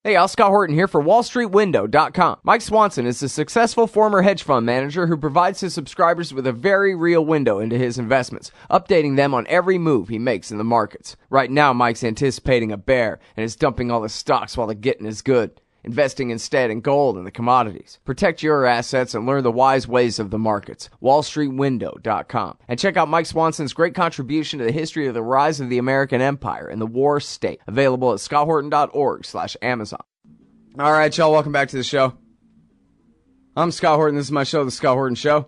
Hey, y'all, Scott Horton here for WallStreetWindow.com. Mike Swanson is a successful former hedge fund manager who provides his subscribers with a very real window into his investments, updating them on every move he makes in the markets. Right now, Mike's anticipating a bear and is dumping all the stocks while the getting is good, investing instead in gold and the commodities. Protect your assets and learn the wise ways of the markets. WallStreetWindow.com. And check out Mike Swanson's great contribution to the history of the rise of the American empire and the war state, available at scotthorton.org/Amazon. All right, y'all, welcome back to the show. I'm Scott Horton. This is my show, The Scott Horton Show.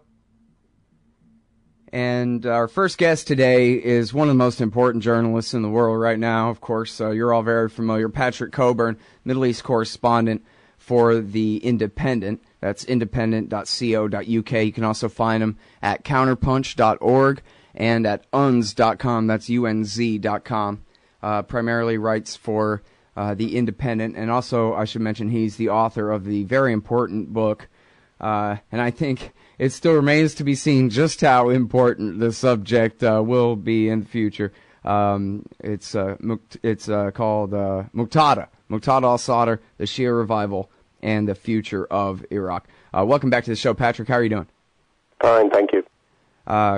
And our first guest today is one of the most important journalists in the world right now. Of course, you're all very familiar. Patrick Cockburn, Middle East correspondent for The Independent. That's independent.co.uk. You can also find him at counterpunch.org and at unz.com. That's unz.com. Primarily writes for The Independent. And also, I should mention, he's the author of the very important book. And I think it still remains to be seen just how important the subject will be in the future. It's called Muqtada al-Sadr, the Shia Revival, and the Future of Iraq. Welcome back to the show, Patrick. How are you doing? Fine, thank you.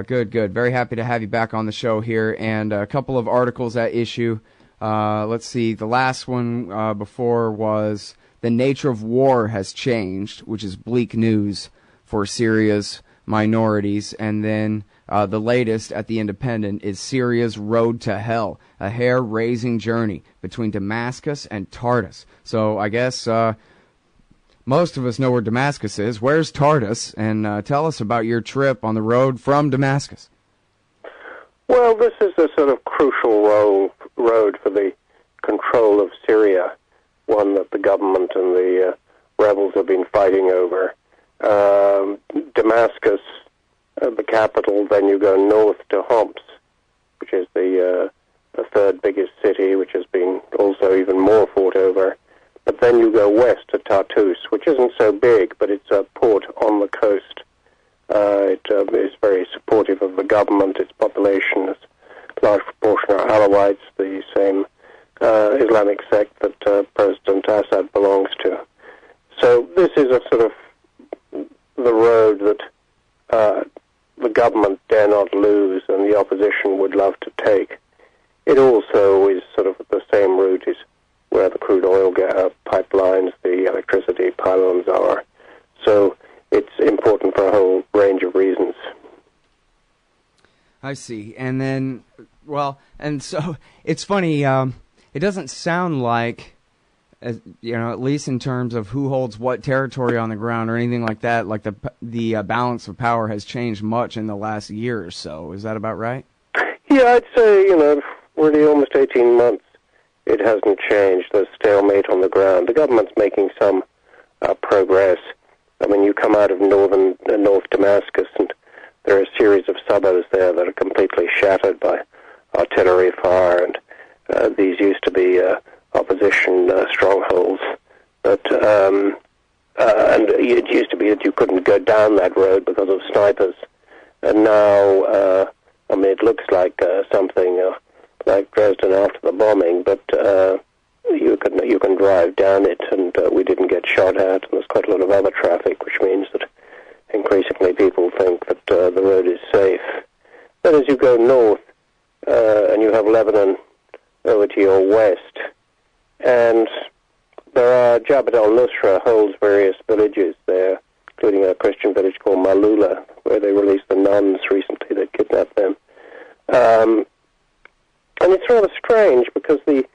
Good. Very happy to have you back on the show here. And a couple of articles at issue. Let's see. The last one before was The Nature of War Has Changed, which is bleak news for Syria's minorities. And then the latest at The Independent is Syria's Road to Hell, a hair-raising journey between Damascus and Tartous. So I guess most of us know where Damascus is. Where's Tartous? And tell us about your trip on the road from Damascus. Well, this is a sort of crucial road for the control of Syria, one that the government and the rebels have been fighting over. Damascus, the capital, then you go north to Homs, which is the third biggest city, which has been also even more fought over. But then you go west to Tartous, which isn't so big, but it's a port on the coast. It is very supportive of the government. Its population is a large proportion are Alawites, the same Islamic sect that President Assad belongs to. So this is a sort of the road that the government dare not lose and the opposition would love to take. It also is sort of the same route as where the crude oil pipelines, the electricity pylons are. So it's important for a whole range of reasons. I see. And then, well, and so it's funny, it doesn't sound like, at least in terms of who holds what territory on the ground or anything like that, like the balance of power has changed much in the last year or so. Is that about right? Yeah, I'd say, really almost 18 months, it hasn't changed. There's stalemate on the ground. The government's making some progress. I mean, you come out of North Damascus, and there are a series of suburbs there that are completely shattered by artillery fire, and these used to be opposition strongholds. But and it used to be that you couldn't go down that road because of snipers, and now it looks like something like Dresden after the bombing, but you can drive down it, and we didn't get shot at, and there's quite a lot of other traffic, which means that increasingly people think that the road is safe. Then as you go north, and you have Lebanon over to your west, and there are Jabhat al-Nusra holds various villages there, including a Christian village called Malula, where they released the nuns recently that kidnapped them. And it's rather strange because the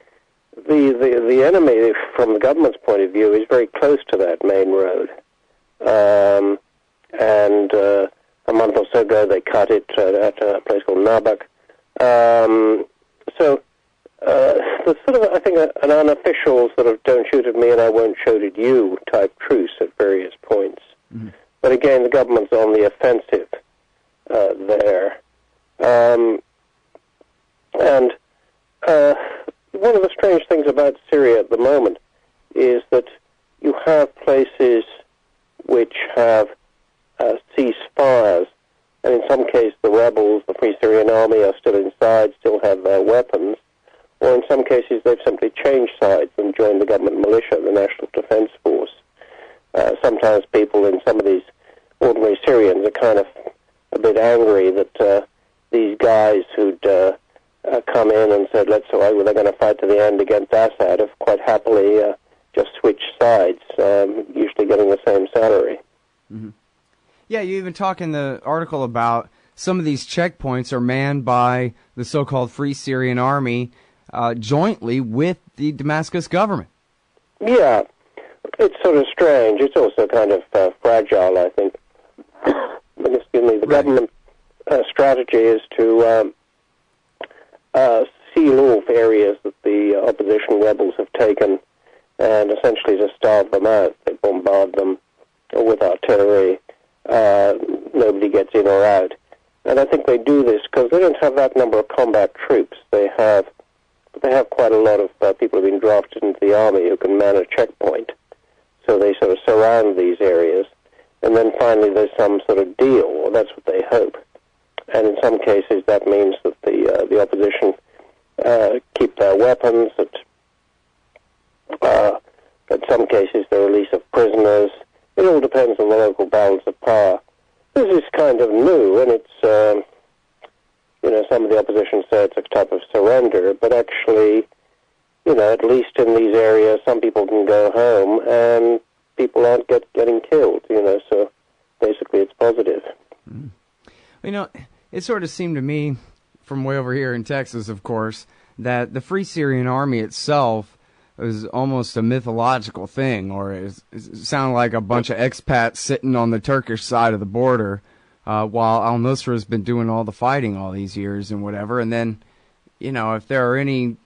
enemy, from the government's point of view, is very close to that main road. And a month or so ago, they cut it at a place called Nabak. So there's sort of, I think, an unofficial sort of "don't shoot at me and I won't shoot at you" type truce at various points. Mm-hmm. But again, the government's on the offensive there. And one of the strange things about Syria at the moment is that you have places which have ceasefires, and in some cases the rebels, the Free Syrian Army, are still inside, still have their weapons, or in some cases they've simply changed sides and joined the government militia, the National Defense Force. Sometimes people in some of these ordinary Syrians are kind of a bit angry that these guys who'd come in and said, let's they're going to fight to the end against Assad, have quite happily just switched sides, usually getting the same salary. Mm-hmm. Yeah, you even talk in the article about some of these checkpoints are manned by the so-called Free Syrian Army jointly with the Damascus government. Yeah, it's sort of strange. It's also kind of fragile, I think. Excuse me. The government strategy is to seal off areas that the opposition rebels have taken and essentially to starve them out. They bombard them with artillery. Nobody gets in or out. And I think they do this because they don't have that number of combat troops. They have quite a lot of people who have been drafted into the army who can man a checkpoint. So they sort of surround these areas. And then finally there's some sort of deal, or that's what they hope. And in some cases that means that the opposition keep their weapons, that in some cases the release of prisoners. It all depends on the local balance of power. This is kind of new, and it's, some of the opposition say it's a type of surrender, but actually, at least in these areas, some people can go home and people aren't getting killed, so basically it's positive. Mm. It sort of seemed to me, from way over here in Texas, of course, that the Free Syrian Army itself is almost a mythological thing, or it sounded like a bunch of expats sitting on the Turkish side of the border while al-Nusra has been doing all the fighting all these years and whatever. And then, if there are any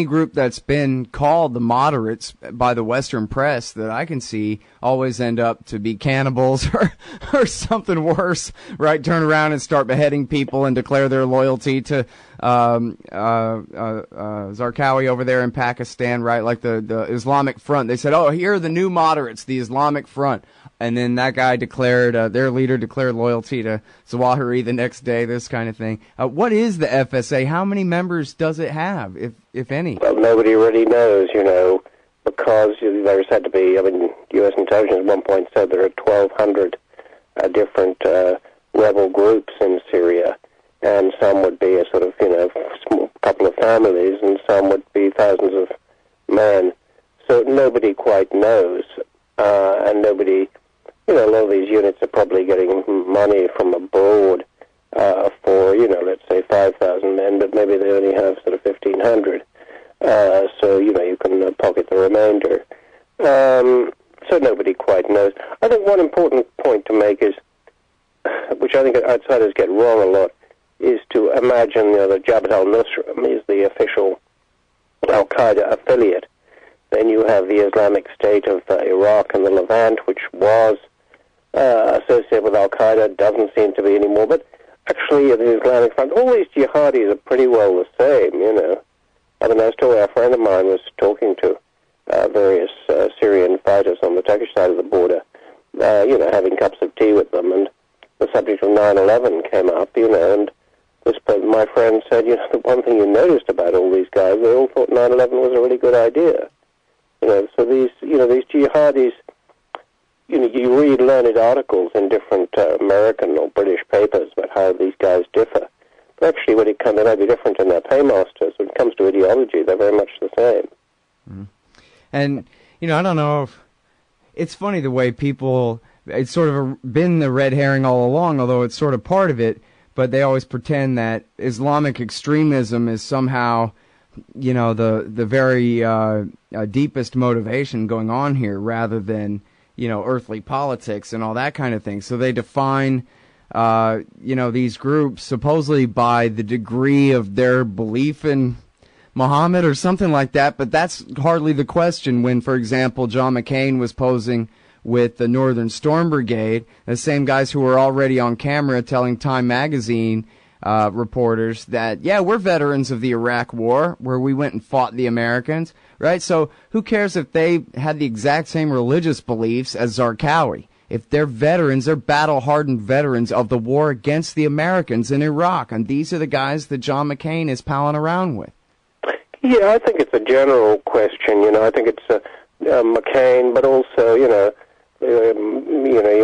group that's been called the moderates by the Western press that I can see always end up to be cannibals or something worse, right? Turn around and start beheading people and declare their loyalty to Zarqawi over there in Pakistan, right? Like the Islamic Front. They said, oh, here are the new moderates, the Islamic Front. And then that guy declared, their leader declared loyalty to Zawahiri the next day, this kind of thing. What is the FSA? How many members does it have, if any? Well, nobody really knows, because there's had to be, U.S. intelligence at one point said there are 1,200 different rebel groups in Syria, and some would be a sort of, small couple of families, and some would be thousands of men. So nobody quite knows, and nobody... a lot of these units are probably getting money from abroad for, let's say 5,000 men, but maybe they only have sort of 1,500. So, you can pocket the remainder. So nobody quite knows. I think one important point to make is, which I think outsiders get wrong a lot, is to imagine, that Jabhat al-Nusra is the official al-Qaeda affiliate. Then you have the Islamic State of Iraq and the Levant, which was associated with al-Qaeda, doesn't seem to be anymore. But actually, the Islamic Front, all these jihadis are pretty well the same, I was told a friend of mine was talking to various Syrian fighters on the Turkish side of the border, having cups of tea with them, and the subject of 9/11 came up, and my friend said, the one thing you noticed about all these guys, they all thought 9/11 was a really good idea. So these jihadis, you read learned articles in different American or British papers about how these guys differ. But actually, they may be different in their paymasters. When it comes to ideology, they're very much the same. Mm. And, I don't know if... It's funny the way people... It's sort of been the red herring all along, although it's sort of part of it, but they always pretend that Islamic extremism is somehow... the very deepest motivation going on here, rather than, earthly politics and all that kind of thing. So they define, these groups supposedly by the degree of their belief in Muhammad or something like that. But that's hardly the question when, for example, John McCain was posing with the Northern Storm Brigade, the same guys who were already on camera telling Time magazine reporters that, we're veterans of the Iraq War, where we went and fought the Americans, right? So who cares if they had the exact same religious beliefs as Zarqawi? If they're veterans, they're battle-hardened veterans of the war against the Americans in Iraq, and these are the guys that John McCain is palling around with. Yeah, I think it's a general question. I think it's McCain, but also, you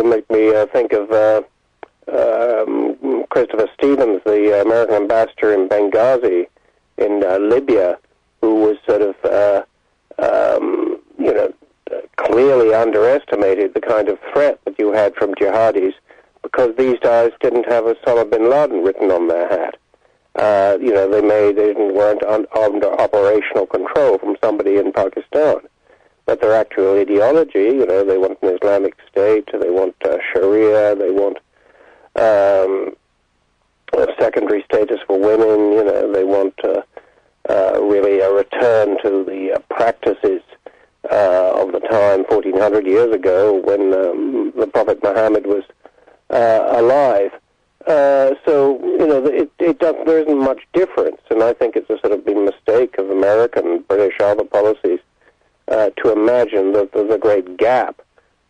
make me think of Christopher Stevens, the American ambassador in Benghazi in Libya, who was sort of, clearly underestimated the kind of threat that you had from jihadis because these guys didn't have Osama bin Laden written on their hat. They weren't under operational control from somebody in Pakistan. But their actual ideology, they want an Islamic State, they want Sharia, they want secondary status for women, they want really a return to the practices of the time 1400 years ago when the Prophet Muhammad was alive. There isn't much difference, and I think it's a sort of big mistake of American and British other policies to imagine that there's a great gap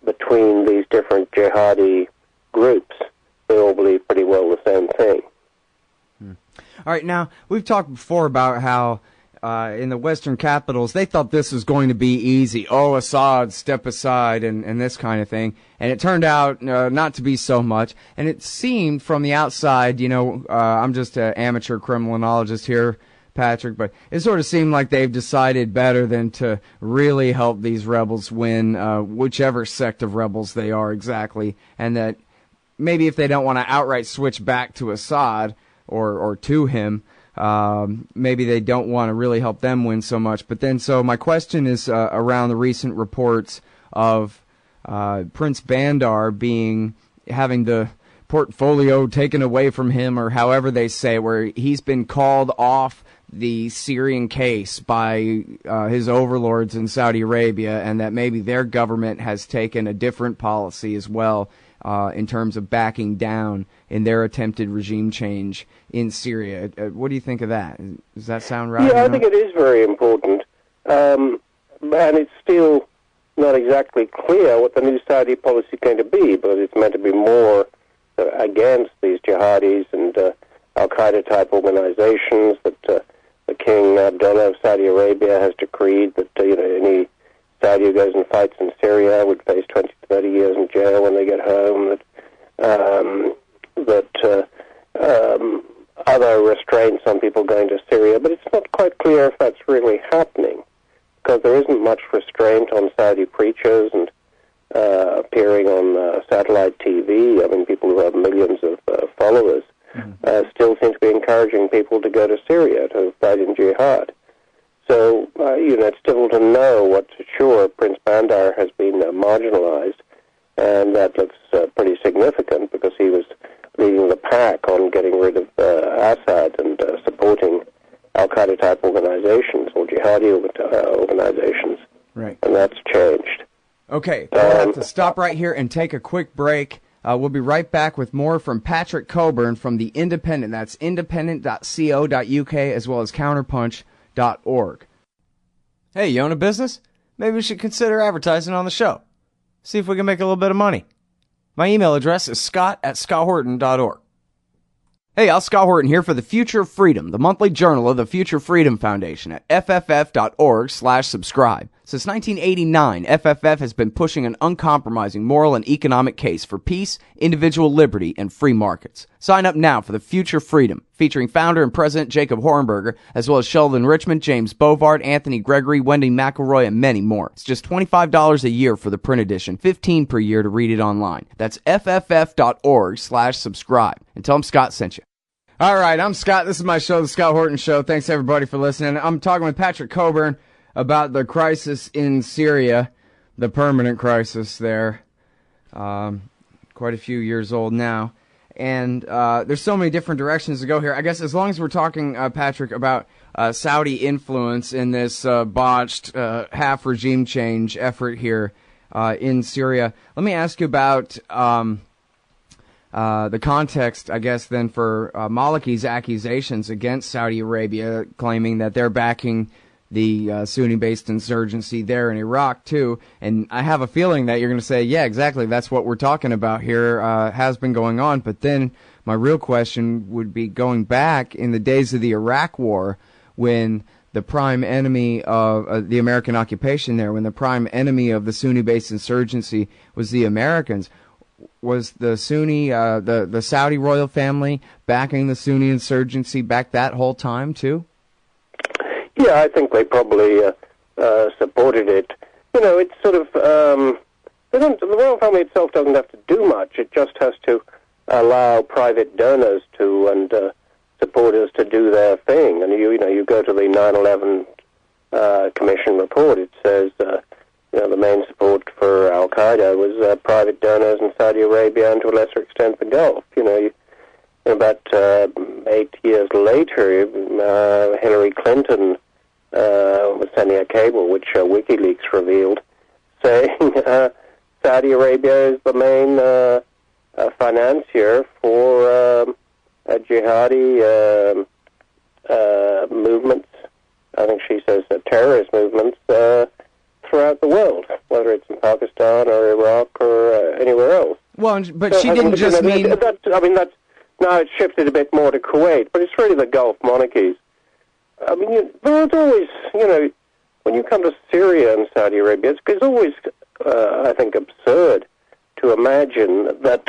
between these different jihadi groups. They all believe pretty well the same thing. All right, now, we've talked before about how in the Western capitals, they thought this was going to be easy. Oh, Assad, step aside, and this kind of thing. And it turned out not to be so much. And it seemed from the outside, I'm just an amateur criminologist here, Patrick, but it sort of seemed like they've decided better than to really help these rebels win, whichever sect of rebels they are exactly. And that maybe if they don't want to outright switch back to Assad or to him, maybe they don't want to really help them win so much. But then, so my question is around the recent reports of Prince Bandar having the portfolio taken away from him, or however they say, where he's been called off the Syrian case by his overlords in Saudi Arabia, and that maybe their government has taken a different policy as well in terms of backing down in their attempted regime change in Syria. What do you think of that? Does that sound right? Yeah, I think it is very important. And it's still not exactly clear what the new Saudi policy is going to be, but it's meant to be more against these jihadis and al-Qaeda type organizations. That the King Abdullah of Saudi Arabia has decreed that any Saudi who goes and fights in Syria would face 20 to 30 years in jail when they get home. Other restraints on people going to Syria, but it's not quite clear if that's really happening, because there isn't much restraint on Saudi preachers and appearing on satellite TV. I mean, people who have millions of followers still seem to be encouraging people to go to Syria to fight in jihad. So, it's difficult to know what to sure. Prince Bandar has been marginalized, and that looks pretty significant because he was leading the pack on getting rid of Assad and supporting al-Qaeda type organizations or jihadi organizations. Right. And that's changed. Okay, we'll have to stop right here and take a quick break. We'll be right back with more from Patrick Cockburn from The Independent. That's independent.co.uk as well as counterpunch.org. Hey, you own a business? Maybe we should consider advertising on the show. See if we can make a little bit of money. My email address is scott@scotthorton.org. Hey, Al Scott Horton here for The Future of Freedom, the monthly journal of the Future Freedom Foundation at fff.org/subscribe. Since 1989, FFF has been pushing an uncompromising moral and economic case for peace, individual liberty, and free markets. Sign up now for The Future Freedom, featuring founder and president Jacob Hornberger, as well as Sheldon Richmond, James Bovard, Anthony Gregory, Wendy McElroy, and many more. It's just $25 a year for the print edition, $15 per year to read it online. That's fff.org/subscribe. And tell them Scott sent you. All right, I'm Scott. This is my show, The Scott Horton Show. Thanks, everybody, for listening. I'm talking with Patrick Cockburn about the crisis in Syria, the permanent crisis there, quite a few years old now. And there's so many different directions to go here. I guess as long as we're talking, Patrick, about Saudi influence in this botched half regime change effort here in Syria, let me ask you about the context, I guess, then for Maliki's accusations against Saudi Arabia, claiming that they're backing the Sunni-based insurgency there in Iraq, too. And I have a feeling that you're going to say, yeah, exactly, that's what we're talking about here, has been going on. But then my real question would be going back in the days of the Iraq War, when the prime enemy of the American occupation there, when the prime enemy of the Sunni-based insurgency was the Americans. Was the Sunni, the Saudi royal family backing the Sunni insurgency back that whole time too? Yeah, I think they probably supported it. You know, it's sort of the royal family itself doesn't have to do much. It just has to allow private donors to and supporters to do their thing. And you go to the 9/11 Commission report. It says the main support for Al Qaeda was private donors in Saudi Arabia and to a lesser extent the Gulf. About 8 years later, Hillary Clinton was sending a cable, which WikiLeaks revealed, saying Saudi Arabia is the main financier for jihadi movements. I think she says terrorist movements throughout the world, whether it's in Pakistan or Iraq or anywhere else. Well, but she didn't just mean... That's now it's shifted a bit more to Kuwait, but it's really the Gulf monarchies. I mean, there's always, when you come to Syria and Saudi Arabia, it's always, I think, absurd to imagine that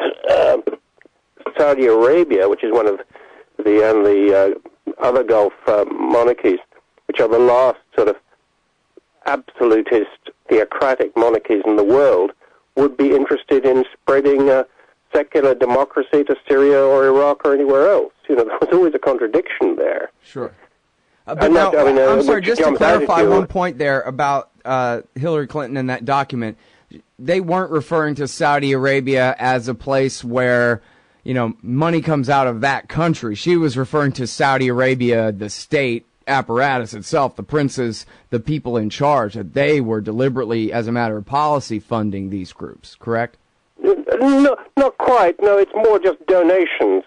Saudi Arabia, which is one of the other Gulf monarchies, which are the last sort of absolutist theocratic monarchies in the world, would be interested in spreading secular democracy to Syria or Iraq or anywhere else. There's always a contradiction there. Sure. But now, I'm sorry, just to clarify one point there about Hillary Clinton and that document. They weren't referring to Saudi Arabia as a place where, money comes out of that country. She was referring to Saudi Arabia, the state apparatus itself, the princes, the people in charge, that they were deliberately, as a matter of policy, funding these groups, correct? No, not quite. No, it's more just donations,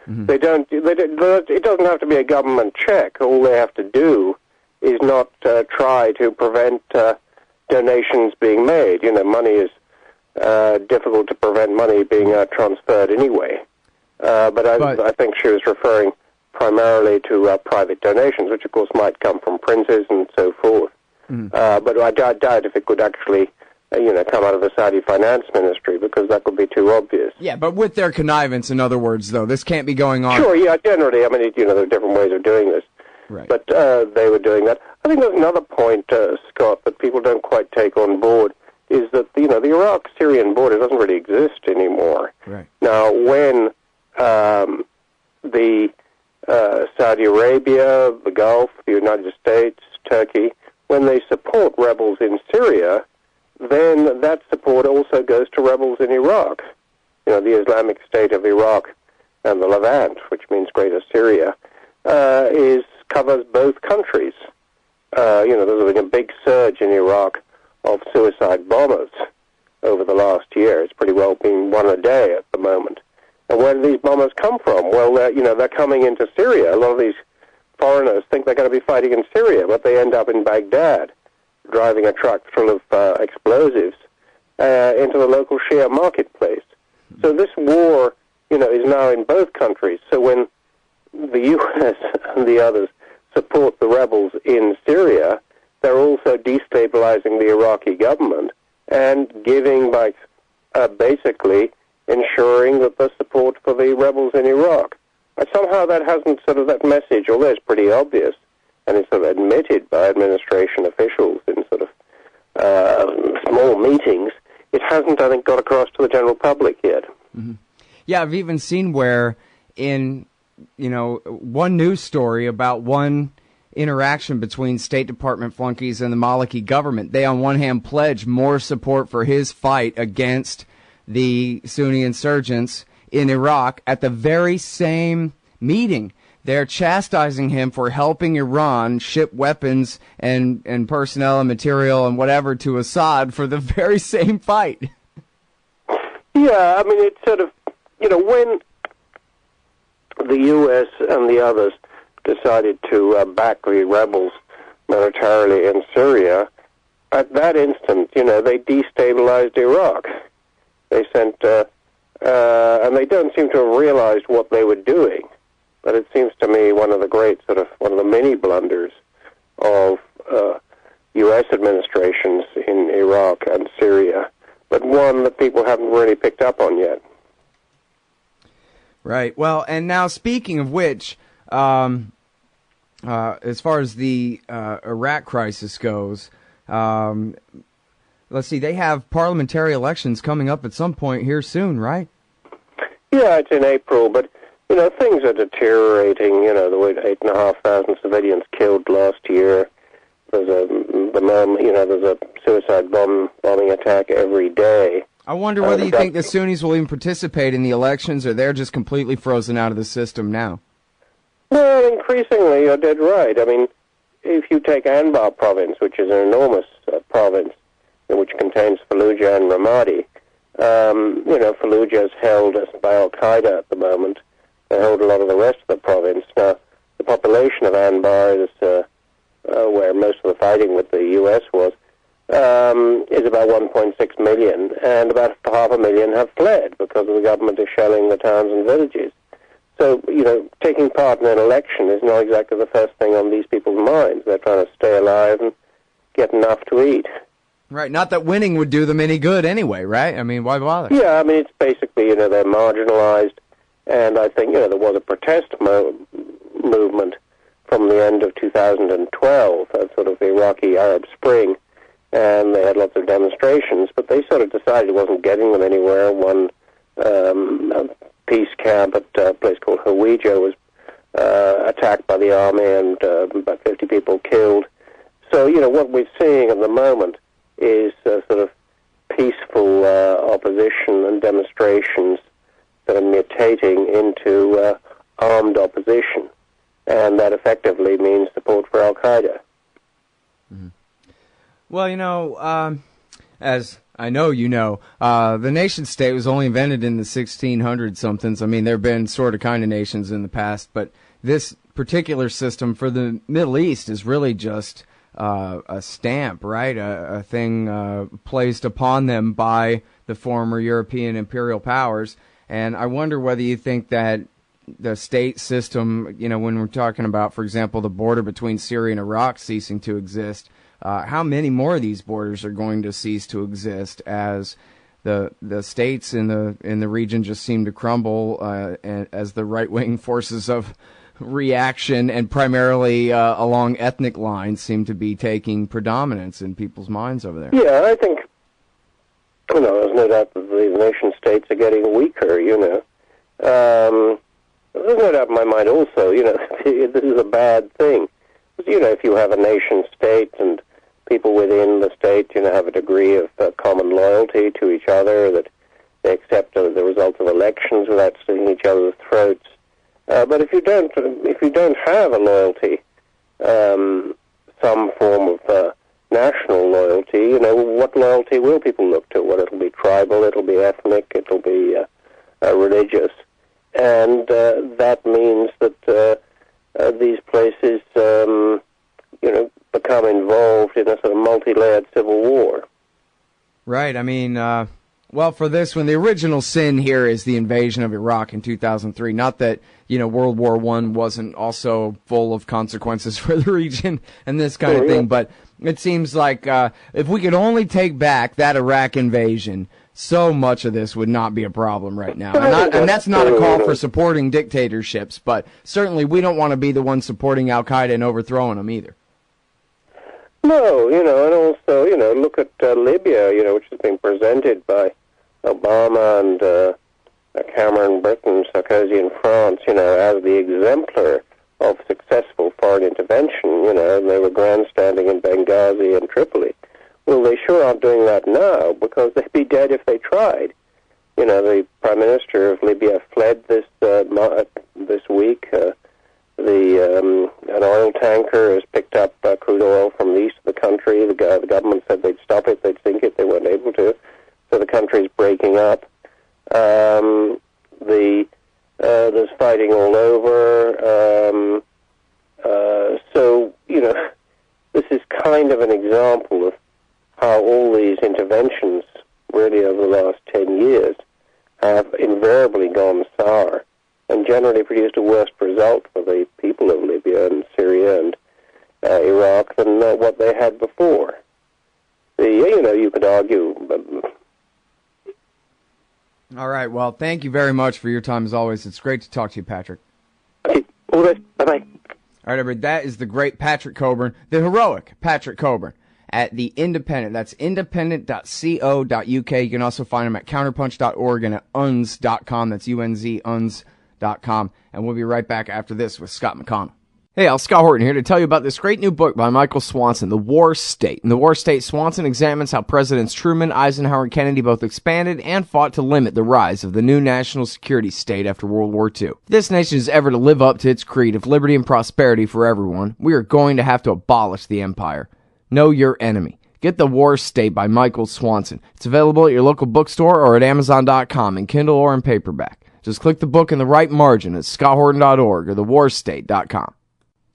Mm-hmm. It doesn't have to be a government check. All they have to do is not try to prevent donations being made. Money is difficult to prevent money being transferred anyway. But I think she was referring primarily to private donations, which of course might come from princes and so forth. Mm-hmm. But I doubt if it could actually come out of the Saudi finance ministry, because that would be too obvious. Yeah, but with their connivance, in other words, though, this can't be going on. Sure, yeah, generally. I mean, there are different ways of doing this. Right. But they were doing that. I think there's another point, Scott, that people don't quite take on board, is that, the Iraq-Syrian border doesn't really exist anymore. Right. Now, when the Saudi Arabia, the Gulf, the United States, Turkey, when they support rebels in Syria, then that support also goes to rebels in Iraq. The Islamic State of Iraq and the Levant, which means Greater Syria, covers both countries. There's been a big surge in Iraq of suicide bombers over the last year. It's pretty well been one a day at the moment. And where do these bombers come from? Well, they're coming into Syria. A lot of these foreigners think they're going to be fighting in Syria, but they end up in Baghdad, driving a truck full of explosives into the local Shia marketplace. So this war, is now in both countries. So when the U.S. and the others support the rebels in Syria, they're also destabilizing the Iraqi government and giving, basically ensuring that the support for the rebels in Iraq. And somehow that hasn't that message, although it's pretty obvious, and it's admitted by administration officials in small meetings, it hasn't, I think, got across to the general public yet. Mm-hmm. Yeah, I've even seen where in, one news story about one interaction between State Department flunkies and the Maliki government, they on one hand pledged more support for his fight against the Sunni insurgents in Iraq. At the very same meeting, they're chastising him for helping Iran ship weapons and personnel and material and whatever to Assad for the very same fight. Yeah, I mean, it's when the U.S. and the others decided to back the rebels militarily in Syria, at that instant, they destabilized Iraq. They sent, and they don't seem to have realized what they were doing. But it seems to me one of the great one of the many blunders of U.S. administrations in Iraq and Syria, but one that people haven't really picked up on yet. Right. Well, and now speaking of which, as far as the Iraq crisis goes, let's see, they have parliamentary elections coming up at some point here soon, right? Yeah, it's in April, but, things are deteriorating. There were 8,500 civilians killed last year. There's a suicide bombing attack every day. I wonder whether you think the Sunnis will even participate in the elections, or they're just completely frozen out of the system now. Well, increasingly, you're dead right. I mean, if you take Anbar province, which is an enormous province, which contains Fallujah and Ramadi, Fallujah is held by Al-Qaeda at the moment. They hold a lot of the rest of the province. Now, the population of Anbar is where most of the fighting with the U.S. was, is about 1.6 million, and about 500,000 have fled because the government is shelling the towns and villages. So, taking part in an election is not exactly the first thing on these people's minds. They're trying to stay alive and get enough to eat. Right, not that winning would do them any good anyway, right? I mean, why bother? Yeah, I mean, it's basically, they're marginalized, and I think, there was a protest movement from the end of 2012, sort of the Iraqi Arab Spring, and they had lots of demonstrations, but they sort of decided it wasn't getting them anywhere. One peace camp at a place called Hawija was attacked by the army, and about 50 people killed. So, what we're seeing at the moment is sort of peaceful opposition and demonstrations that are mutating into armed opposition, and that effectively means support for Al-Qaeda. Mm-hmm. Well, as I know the nation-state was only invented in the 1600-somethings. I mean, there have been sort of kind of nations in the past, but this particular system for the Middle East is really just a stamp, right? A thing placed upon them by the former European imperial powers. And I wonder whether you think that the state system, when we're talking about, for example, the border between Syria and Iraq ceasing to exist, how many more of these borders are going to cease to exist as the states in the region just seem to crumble, as the right-wing forces of reaction and primarily along ethnic lines seem to be taking predominance in people's minds over there? Yeah, I think, there's no doubt that the nation-states are getting weaker, There's no doubt in my mind also, this is a bad thing. If you have a nation-state and people within the state, have a degree of common loyalty to each other, that they accept the results of elections without slitting each other's throats. But if you don't have a loyalty, some form of national loyalty, what loyalty will people look to? Well, it'll be tribal, it'll be ethnic, it'll be religious, and that means that these places, become involved in a sort of multi-layered civil war. Right. I mean, well, for this one, the original sin here is the invasion of Iraq in 2003. Not that, World War I wasn't also full of consequences for the region and this kind of thing, but it seems like if we could only take back that Iraq invasion, so much of this would not be a problem right now. And that's not a call for supporting dictatorships, but certainly we don't want to be the ones supporting Al-Qaeda and overthrowing them either. No, and also, look at Libya, which has been presented by Obama and Cameron, Britain, Sarkozy in France, as the exemplar of successful foreign intervention, and they were grandstanding in Benghazi and Tripoli. Well, they sure aren't doing that now, because they'd be dead if they tried. The Prime Minister of Libya fled this week. An oil tanker has picked up crude oil from the east of the country. The government said they'd stop it, they'd sink it, they weren't able to. So the country's breaking up. There's fighting all over. So, this is kind of an example of how all these interventions, really over the last 10 years, have invariably gone sour and generally produced a worse result for the people of Libya and Syria and Iraq than what they had before. You could argue. All right. Well, thank you very much for your time, as always. It's great to talk to you, Patrick. Okay. All right. Bye-bye. All right, everybody. That is the great Patrick Cockburn, the heroic Patrick Cockburn at The Independent. That's independent.co.uk. You can also find him at counterpunch.org and at unz.com. That's UNZ, unz.com. And we'll be right back after this with Scott McConnell. Hey, Scott Horton here to tell you about this great new book by Michael Swanson, The War State. In The War State, Swanson examines how Presidents Truman, Eisenhower, and Kennedy both expanded and fought to limit the rise of the new national security state after World War II. If this nation is ever to live up to its creed of liberty and prosperity for everyone, we are going to have to abolish the empire. Know your enemy. Get The War State by Michael Swanson. It's available at your local bookstore or at Amazon.com in Kindle or in paperback. Just click the book in the right margin at scotthorton.org or thewarstate.com.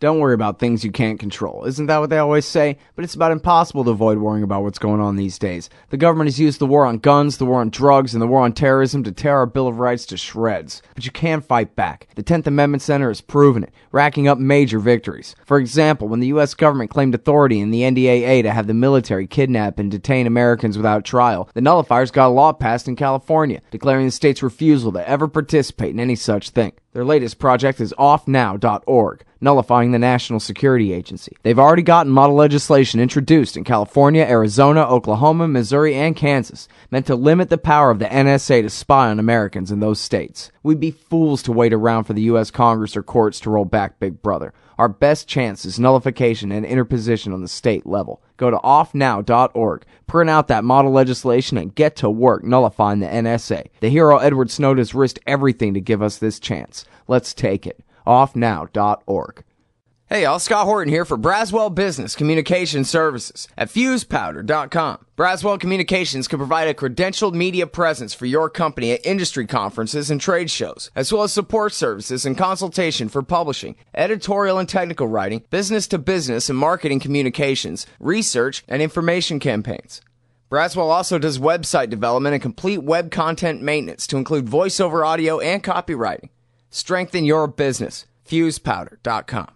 Don't worry about things you can't control. Isn't that what they always say? But it's about impossible to avoid worrying about what's going on these days. The government has used the war on guns, the war on drugs, and the war on terrorism to tear our Bill of Rights to shreds. But you can fight back. The 10th Amendment Center has proven it, racking up major victories. For example, when the U.S. government claimed authority in the NDAA to have the military kidnap and detain Americans without trial, the nullifiers got a law passed in California, declaring the state's refusal to ever participate in any such thing. Their latest project is offnow.org, nullifying the National Security Agency. They've already gotten model legislation introduced in California, Arizona, Oklahoma, Missouri, and Kansas, meant to limit the power of the NSA to spy on Americans in those states. We'd be fools to wait around for the U.S. Congress or courts to roll back Big Brother. Our best chance is nullification and interposition on the state level. Go to offnow.org, print out that model legislation, and get to work nullifying the NSA. The hero Edward Snowden has risked everything to give us this chance. Let's take it. offnow.org. Hey y'all, Scott Horton here for Braswell Business Communication Services at FusePowder.com. Braswell Communications can provide a credentialed media presence for your company at industry conferences and trade shows, as well as support services and consultation for publishing, editorial and technical writing, business-to-business and marketing communications, research, and information campaigns. Braswell also does website development and complete web content maintenance to include voiceover audio and copywriting. Strengthen your business. FusePowder.com.